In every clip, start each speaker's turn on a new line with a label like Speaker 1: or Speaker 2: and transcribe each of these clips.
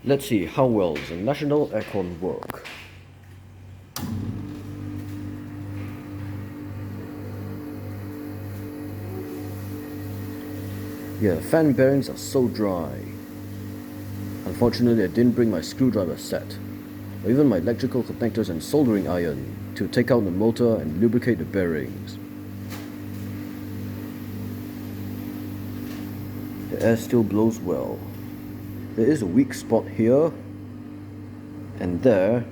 Speaker 1: Let's see, how well does a national aircon work? Yeah, fan bearings are so dry. Unfortunately, I didn't bring my screwdriver set, or even my electrical connectors and soldering iron to take out the motor and lubricate the bearings. The air still blows well. There is a weak spot here and there.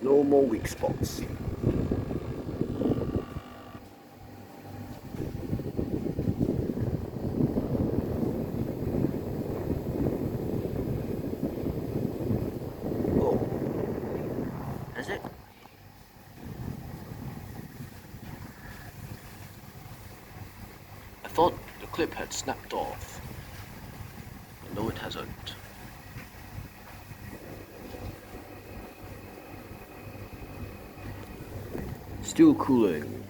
Speaker 1: No more weak spots. Oh, is it? I thought the clip had snapped off. No, it hasn't. Still cooling.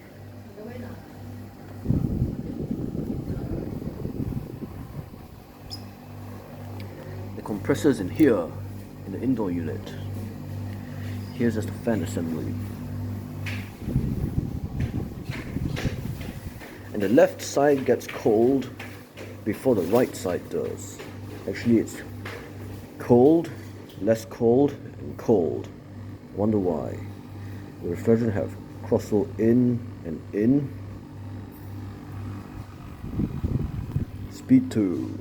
Speaker 1: The compressor's in here, in the indoor unit. Here's just the fan assembly. And the left side gets cold before the right side does. Actually, it's cold, less cold, and cold. Wonder why. The refrigerant have crossflow in and in. Speed 2.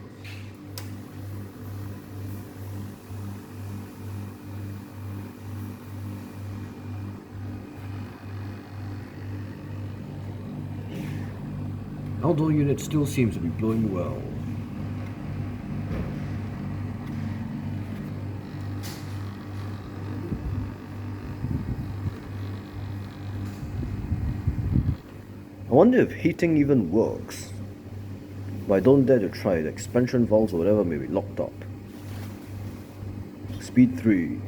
Speaker 1: Outdoor unit still seems to be blowing well. I wonder if heating even works. But I don't dare to try. The expansion valves or whatever may be locked up. Speed 3.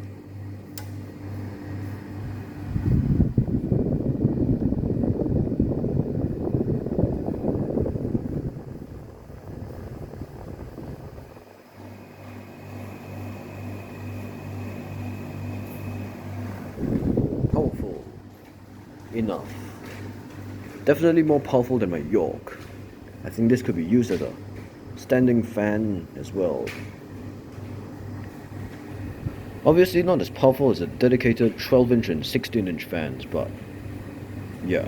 Speaker 1: Powerful. Enough. Definitely more powerful than my York. I think this could be used as a standing fan as well. Obviously not as powerful as the dedicated 12-inch and 16-inch fans, but yeah.